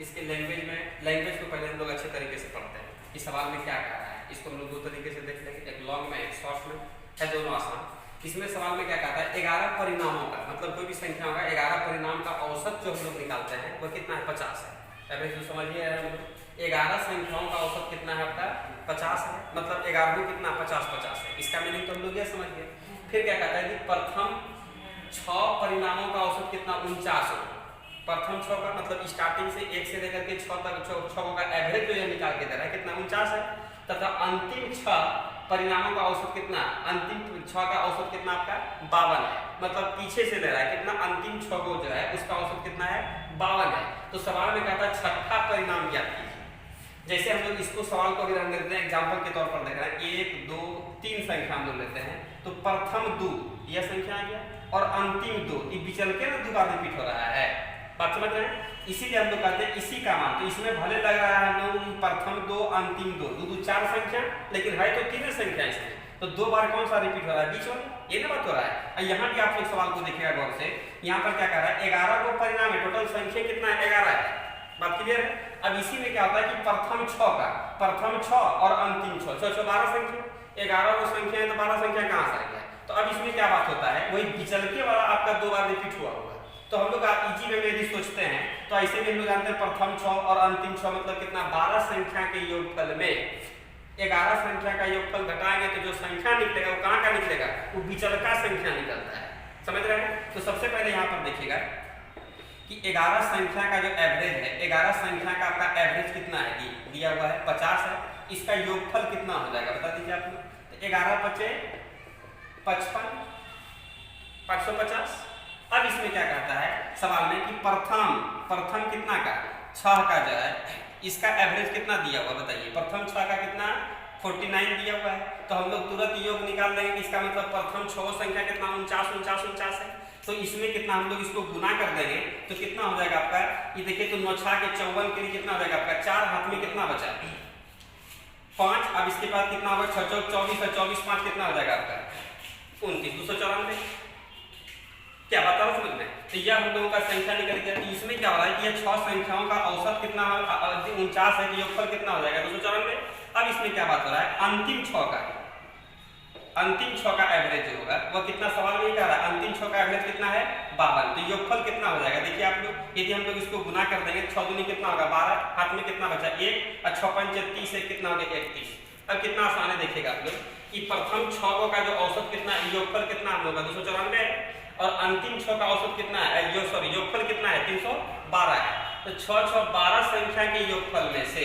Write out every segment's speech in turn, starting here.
इसके लैंग्वेज को पहले हम लोग अच्छे तरीके से पढ़ते हैं कि सवाल में क्या कह रहा है। इसको हम लोग दो तरीके से देख लेंगे, एक लॉन्ग में एक शॉर्ट में है, दोनों आसान। इसमें सवाल में क्या कहता है, 11 परिणामों का मतलब कोई भी संख्या होगा 11 परिणाम का औसत जो हम लोग निकालते हैं वो कितना है, 50 है। एवरेज जो समझिए हम लोग 11 संख्याओं का औसत कितना है आपका, 50 है। मतलब 11 कितना 50 है। इसका मीनिंग तो हम लोग ये समझ गए। फिर क्या कहता है कि प्रथम 6 परिणामों का औसत कितना, 49 हो। प्रथम 6 का मतलब स्टार्टिंग से 1 से लेकर के 6 तक 6 का एवरेज जो ये निकाल के दे रहा है कितना, 49 है। तथा अंतिम 6 परिणामों का औसत कितना, अंतिम 6 का औसत कितना आपका 52 है। मतलब पीछे से दे रहा है कितना, अंतिम 6 को जो है उसका औसत कितना है, 52 है। तो सवाल में कहता है छठा परिणाम ज्ञात कीजिए। जैसे हम लोग इसको सवाल को अगर हम लेते हैं एग्जाम्पल के तौर पर देख रहे हैं, 1 2 3 संख्या हम लोग लेते हैं, तो प्रथम 2 यह संख्या आ गया और अंतिम 2 ये विचल के ना 2 बार रिपीट हो रहा है। बात समझ रहे हैं? इसीलिए हम लोग कहते हैं इसी का मान। तो इसमें भले लग रहा है हम लोग प्रथम 2 अंतिम 2 2 4 संख्या, लेकिन है तो 3 संख्या इसमें, तो 2 बार कौन सा रिपीट हो रहा है, बीच वाला, ये ना बात हो रहा है। यहाँ भी आप लोग सवाल को देखिएगा गौर से, यहाँ पर क्या कह रहा है, 11 को परिणाम है, टोटल संख्या कितना है, 11 है। बात क्लियर है? अब इसी में क्या होता है कि प्रथम 6 और अंतिम 6 12 संख्या, 11 को संख्या है तो 12 संख्या कहाँ से आ गया। तो अब इसमें क्या बात होता है, वही विचलके वाला आपका 2 बार रिपीट हुआ होगा। तो हम लोग इजी वे में यदि सोचते हैं तो ऐसे में हम लोग जानते हैं प्रथम 6 और अंतिम 6 मतलब कितना, 12 संख्या के योगफल में 11 संख्या का योगफल घटाएंगे तो जो संख्या निकलेगा वो कहाँ का निकलेगा, वो विचलका संख्या निकलता है। समझ रहे हैं? तो सबसे पहले यहाँ पर देखिएगा कि 11 संख्या का जो एवरेज है, 11 संख्या का आपका एवरेज कितना है, दिया हुआ है 50 है। इसका योगफल कितना हो जाएगा बता दीजिए आप लोग। तो 11 × 55 550। अब इसमें क्या कहता है सवाल में कि प्रथम कितना का, 6 का जो है इसका एवरेज कितना दिया हुआ बताइए। प्रथम 6 का कितना 49 दिया हुआ है। तो हम लोग तुरंत योग निकाल देंगे कि इसका मतलब प्रथम 6 संख्या कितना 49 है। तो इसमें कितना हम लोग इसको गुना कर देंगे तो कितना हो जाएगा आपका, ये देखिए तो 9 6 के 54 के लिए कितना हो जाएगा आपका, 4 हाथ में कितना बचा 5। अब इसके बाद कितना होगा 6 चौक 24 और 24 5 कितना हो जाएगा आपका 29 294। क्या बात है समझ में? तो यह हम लोगों का संख्या निकल गया। तो इसमें क्या हो रहा है कि ये 6 संख्याओं का औसत कितना 49 है, योगफल कितना हो जाएगा 294। अब इसमें क्या बात हो रहा है, अंतिम 6 का एवरेज जो होगा वह कितना, सवाल में कह रहा है अंतिम 6 का एवरेज कितना है 52। तो योगफल कितना हो जाएगा देखिए आप लोग, यदि हम लोग इसको गुना कर देंगे 6 दूनी कितना होगा 12, हाथ में कितना बचा 1 और 6 5 30 कितना हो गया 31। अब कितना आसान है देखिएगा आप लोग कि प्रथम 6 का जो औसत कितना, योगफल कितना हम लोग का 294 और अंतिम 6 का औसत कितना है, योगफल कितना है 312 है। तो 6 6 12 संख्या के योगफल में से,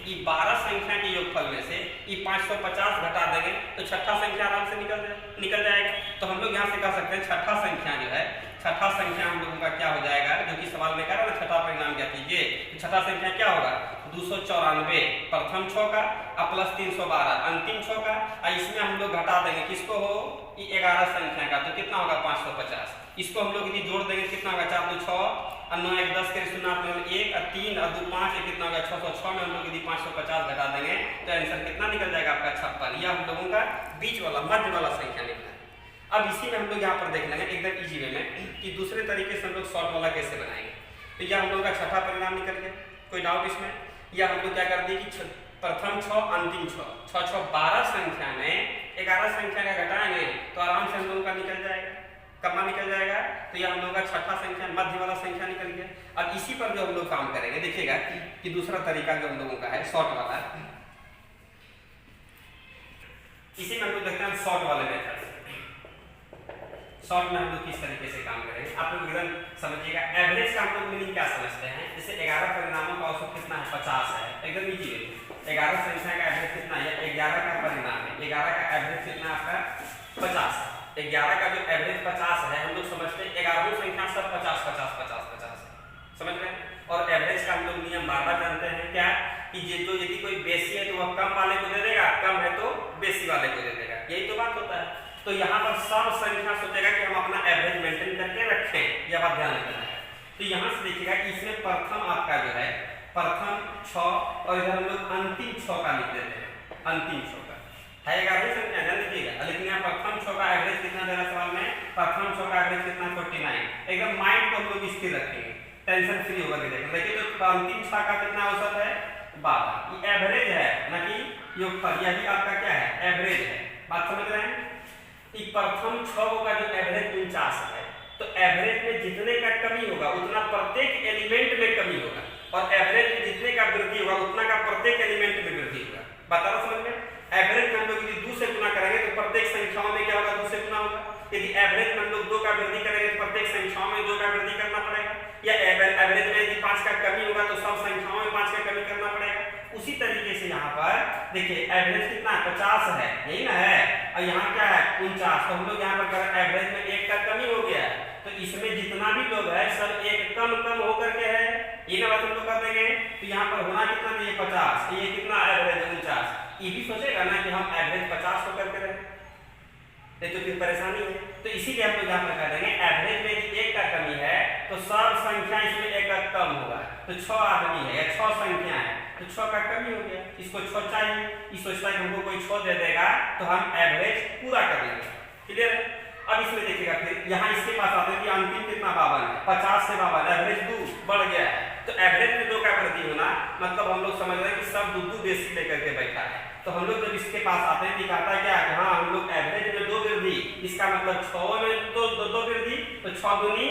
ये 12 संख्या के योगफल में से ये 550 घटा देंगे तो छठा संख्या आराम से निकल जाएगा। तो हम लोग यहाँ से कह सकते हैं छठा संख्या जो है, छठा संख्या हम लोगों का क्या हो जाएगा, जो कि सवाल में कह रहा है ना छठा परिणाम क्या कीजिए, तो छठा संख्या क्या होगा 294 प्रथम 6 का प्लस 312 अंतिम 6 का। इसमें हम लोग घटा देंगे किसको हो, ये 11 संख्या का, तो कितना होगा 550। इसको हम लोग यदि जोड़ देंगे कितना होगा 4 2 6 और 9 1 10 के 0 1 और 3 और 2 5 कितना होगा 606 में हम लोग यदि 550 घटा देंगे तो आंसर कितना निकल जाएगा आपका 56। यह हम लोगों का बीच वाला मध्य वाला संख्या निकला। अब इसी में हम लोग यहाँ पर देख लेंगे एकदम इजी वे में कि दूसरे तरीके से हम लोग शॉर्ट वाला कैसे बनाएंगे। तो यह हम लोग का छठा परिणाम निकल गया, कोई डाउट इसमें? या हम लोग क्या कर दिए कि प्रथम 6 अंतिम 6 6 6 12 संख्या में 11 संख्या का घटाएंगे तो आराम से हम लोगों का निकल जाएगा, कमा निकल जाएगा। तो यह हम लोग का छठा संख्या मध्य वाला संख्या निकल गया। अब इसी पर जो हम लोग काम करेंगे देखिएगा कि दूसरा तरीका जो हम लोगों का है शॉर्ट वाला, इसी में हम लोग देखते हैं शॉर्ट वाले मेथड। शॉर्ट में हम लोग किस तरीके से काम करेंगे आप लोग एकदम समझिएगा। एवरेज का हम लोग मीनिंग क्या समझते हैं, जैसे 11 परिणामों का औसत कितना है 50 है, एकदम इजी है। 11 संख्या का एवरेज कितना है, 11 का परिणाम है, 11 का एवरेज कितना आपका 50 है। 11 का जो एवरेज 50 है, हम लोग समझते हैं 11वीं संख्या सब 50 50 50 50 है, समझ रहे हैं? और एवरेज का हम लोग नियम बार-बार जानते हैं क्या, कि यदि कोई बेसी है तो वह कम वाले को दे देगा, कम है तो बेसी वाले को दे देगा, यही तो बात होता है। तो यहाँ पर सब संख्या सोचेगा कि हम अपना एवरेज मेंटेन करके रखें, यह बात ध्यान रखना है। तो यहाँ से देखिएगा कि इसमें प्रथम आपका जो है प्रथम 6 और इधर हम लोग अंतिम 6 का लिख देते हैं, अंतिम 6 का है 11 संख्या ध्यान दीजिएगा। लेकिन यहाँ प्रथम 6 का एवरेज कितना दे रहा सवाल में, प्रथम 6 का एवरेज कितना 49। एकदम माइंड को हम लोग स्थिर रखेंगे, टेंशन फ्री होकर के देखें। देखिए तो अंतिम शाखा कितना औसत है 12। ये एवरेज है ना कि योगफल, यही आपका क्या है एवरेज है। बात समझ रहे हैं? प्रथम 6 का जो एवरेज 49 है, तो एवरेज में जितने का कमी होगा उतना प्रत्येक एलिमेंट में कमी होगा, और एवरेज में जितने का वृद्धि होगा उतना का प्रत्येक एलिमेंट में वृद्धि होगा। बता रहा समझ में? एवरेज में हम लोग यदि 2 से गुना करेंगे तो प्रत्येक संख्याओं में क्या होगा 2 से गुना होगा। यदि एवरेज में हम लोग 2 का वृद्धि करेंगे तो प्रत्येक संख्याओं में 2 का वृद्धि करना पड़ेगा। या एवरेज में यदि 5 का कमी होगा तो सब संख्याओं में 5 का कमी करना पड़ेगा। उसी तरीके से यहाँ पर देखिए एवरेज कितना 50 है, यही ना है, और यहाँ क्या है 49। तो हम लोग यहाँ पर करें एवरेज में 1 का कमी हो गया, तो इसमें जितना भी लोग है सब एक कम होकर के है, ये ना बात हम लोग कर देंगे। तो यहाँ पर होना कितना चाहिए 50, ये कितना एवरेज 49। ये भी सोचेगा ना कि हम एवरेज 50 होकर के रहे, नहीं तो फिर परेशानी है। तो इसीलिए हम लोग यहाँ पर कह देंगे एवरेज में यदि 1 का कमी है तो सब संख्या इसमें 1 का कम होगा। तो 6 आदमी है या 6 संख्या है तो 6 का कमी हो गया, इसको 6 चाहिए, इस सोचता है कि हमको कोई 6 दे देगा तो हम एवरेज पूरा कर लेंगे। क्लियर है? अब इसमें देखिएगा फिर यहाँ इसके पास आते हैं कि अंतिम कितना 52 है, 50 से 52 एवरेज 2 बढ़ गया है। तो एवरेज में 2 का वृद्धि होना मतलब हम लोग समझ रहे हैं कि सब 2 बेसी लेकर के बैठा है। तो हम लोग जब इसके पास आते हैं दिखाता है क्या हाँ हम लोग एवरेज में 2 वृद्धि, इसका मतलब 6 में 2 वृद्धि, तो 6 दूनी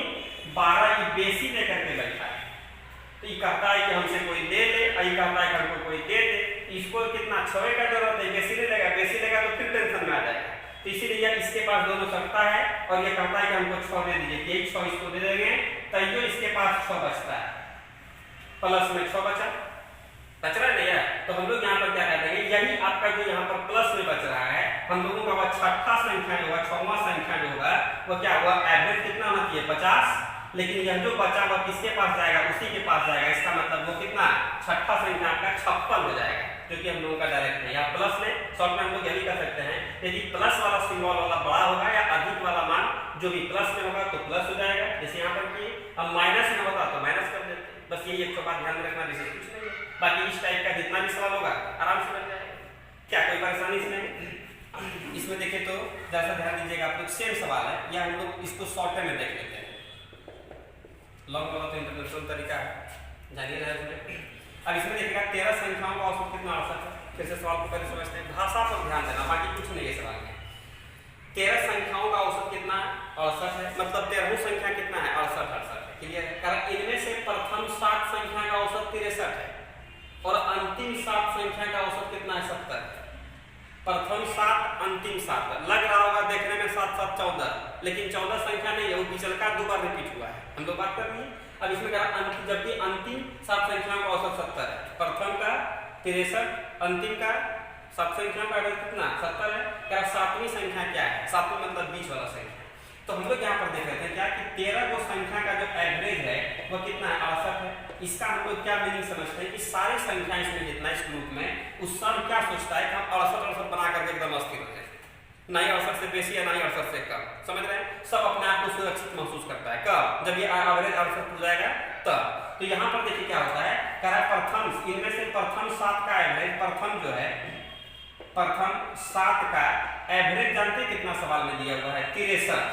12 ये बेसी लेकर के बैठा है। तो ये कहता है कि हमसे कोई ले ले, और ये कहता है कि हमको कोई दे दे। इसको कितना 6 का जरूरत है, बेसी नहीं लेगा, बेसी लेगा तो फिर टेंशन में आ जाएगा। तो इसीलिए इसके पास दोनों सकता है और ये कहता है कि हमको 6 दे दीजिए, यही 6 इसको दे देंगे, तो ये इसके पास 6 बचता है, प्लस में 6 बचा रहा है नहीं। तो हम लोग यहाँ पर क्या कर देंगे, यही आपका जो यहाँ पर प्लस में बच रहा है, हम लोगों का वह छठा संख्या जो होगा, 6वां संख्या जो होगा वो क्या हुआ एवरेज कितना होना चाहिए 50, लेकिन यह जो बचा हुआ किसके पास जाएगा, उसी के पास जाएगा। इसका मतलब वो कितना छठा संख्या आपका 56 हो जाएगा, जो कि हम लोगों का डायरेक्ट है। या प्लस में शॉर्ट में हम लोग यही कर सकते हैं, यदि प्लस वाला सिंबल वाला बड़ा होगा या अधिक वाला मान जो भी प्लस में होगा तो प्लस हो जाएगा, जैसे यहाँ पर कि अब माइनस में होगा तो माइनस कर देते हैं। बस यही एक बात ध्यान में रखना, विशेष कुछ नहीं है। बाकी इस टाइप का जितना भी सवाल होगा आराम से बन जाएगा, क्या कोई परेशानी इसमें? इसमें देखें तो जैसा ध्यान दीजिएगा आप लोग, सेम सवाल है या हम लोग इसको शॉर्ट में देख लेते हैं। लॉन्ग वाला तो इंटरनेशनल तरीका है, जानिए रहे इसमें। अब इसमें देखिएगा 13 संख्याओं का औसत कितना औसत है। फिर से सवाल को पहले समझते हैं, भाषा पर ध्यान देना, बाकी कुछ नहीं है सवाल में। 13 संख्याओं का औसत कितना है 68 है, मतलब 13वीं संख्या कितना है 68 है। क्लियर है? कारण इनमें से प्रथम 7 संख्या का औसत 63 है और अंतिम 7 संख्या का औसत कितना है 70 है। प्रथम 7 अंतिम 7 लग रहा होगा देखने में 7 7 14, लेकिन 14 संख्या नहीं है, वो पिछले का 2 बार रिपीट हुआ है। हम लोग बात कर रहे हैं अब इसमें क्या अंतिम, जबकि अंतिम 7 संख्याओं का औसत 70 है, प्रथम का 63, अंतिम का 7 संख्याओं का कितना 70 है। क्या 7वीं संख्या क्या है, 7वीं मतलब बीच वाला संख्या। तो हम लोग यहाँ पर देख रहे थे क्या कि 13 को संख्या का जो एवरेज है वो कितना है 68 है। इसका हम लोग क्या मीनिंग समझते हैं कि सारी संख्या इसमें जितना इस ग्रुप में उस सब क्या सोचता है कि हम 68 बना करके एकदम अस्थिर हो जाए, ना ही 68 से बेसी है ना ही 68 से कम। समझ रहे हैं? सब अपने आप को सुरक्षित महसूस करता है कब, जब ये एवरेज 68 हो जाएगा तब। तो यहाँ पर देखिए क्या होता है, कह प्रथम इनमें से प्रथम 7 का एवरेज, प्रथम जो है प्रथम 7 का एवरेज जानते कितना सवाल में दिया हुआ है 63,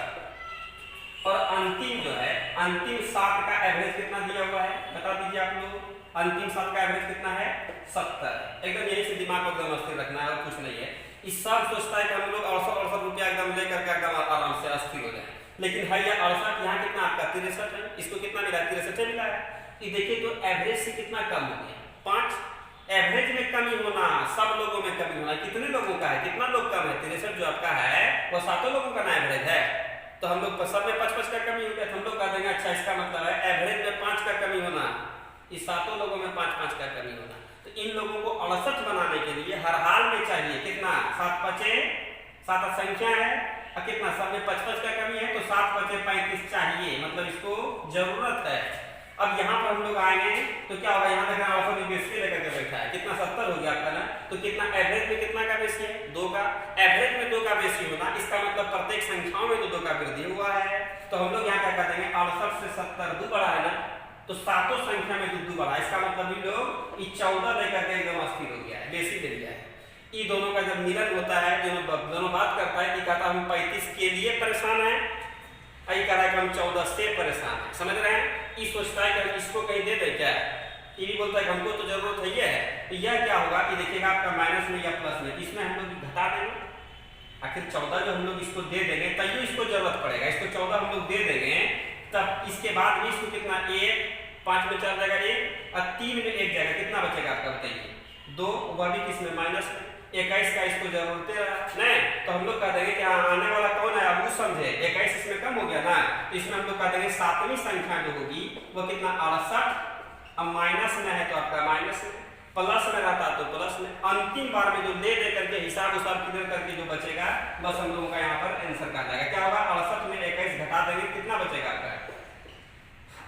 और अंतिम जो है अंतिम 7 का एवरेज कितना दिया हुआ है बता दीजिए आप लोग। अंतिम 7 का एवरेज कितना है 70। एकदम यही से दिमाग को एकदम स्थिर रखना है और कुछ नहीं है। इस सब सोचता है कि हम लोग 68 रुपया एकदम लेकर के एकदम आराम से अस्थिर हो जाए, लेकिन है यह 68 यहाँ कितना आपका 63 है, इसको कितना मिला 63 मिला है। ये देखिए तो एवरेज से कितना कम हो गया 5। एवरेज में कमी होना, सब लोगों में कमी होना, कितने लोगों का है, कितना लोग कम है 63 जो आपका है वो 7 लोगों का ना एवरेज है। तो हम लोग सब में 5-5 का कमी हो गया, तो हम लोग कह देंगे अच्छा इसका मतलब है एवरेज में 5 का कमी होना, इस 7 लोगों में 5-5 का कमी होना। तो इन लोगों को 68 बनाने के लिए हर हाल में चाहिए कितना 7 संख्या है और कितना सब में 5-5 का कमी है, तो 7 35 चाहिए, मतलब इसको जरूरत है। अब यहाँ पर हम लोग आएंगे तो क्या होगा, यहाँ देखना ऑप्शन में बेसी लेकर के बैठा है, कितना 70 हो गया आपका ना, तो कितना एवरेज में कितना का बेसी है 2 का। एवरेज में 2 का बेसी होना, इसका मतलब प्रत्येक संख्याओं में 2 का वृद्धि हुआ है। तो हम लोग यहाँ क्या कर देंगे 68 से 70 2 बढ़ा है ना, तो 7 संख्या में 2 बढ़ा, इसका मतलब ये लोग 14 लेकर के एकदम अस्थिर हो गया है, बेसी ले लिया है। ये दोनों का जब मिलन होता है, दोनों बात करता है कि कहता हम 35 के लिए परेशान है, कह रहा है कि हम 14 से परेशान है। समझ रहे हैं? ये सोचता है कि इसको कहीं दे दे क्या ये भी बोलता है कि हमको तो जरूरत है ये है, तो यह क्या होगा कि देखिएगा आपका माइनस में या प्लस में, इसमें हम लोग घटा देंगे। आखिर 14 जो हम लोग इसको दे देंगे तैयो इसको जरूरत पड़ेगा, इसको 14 हम लोग दे देंगे, तब इसके बाद भी इसको कितना 1 5 में 4 जाएगा 1 और 3 में 1 जाएगा, कितना बचेगा आपका बताइए 2, वह भी किसमें माइनस में। 21 का इसको जरूरत नहीं, तो हम लोग कह देंगे कि आने वाला कौन है, अब वो समझे 21 इसमें कम हो गया ना, तो इसमें हम लोग कह देंगे 7वीं संख्या जो होगी वो कितना 68, अब माइनस में है तो आपका माइनस में, प्लस में रहता तो प्लस में। अंतिम बार में जो ले दे करके हिसाब उसाब क्लियर करके जो बचेगा बस हम लोगों का यहाँ पर आंसर का जाएगा। क्या होगा 68 में 21 घटा देंगे, कितना बचेगा आपका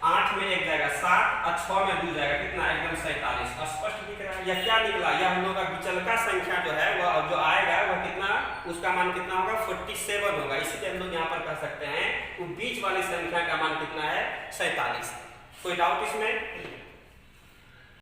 8 में 1 जाएगा 7 और 6 में 2 जाएगा, कितना एकदम 47। स्पष्ट दिख रहा है। यह क्या निकला, यह हम लोग का विचलका संख्या जो है वह जो आएगा वह कितना, उसका मान कितना होगा 47 होगा। इसलिए हम लोग यहाँ पर कह सकते हैं वो बीच वाली संख्या का मान कितना है 47। कोई डाउट इसमें?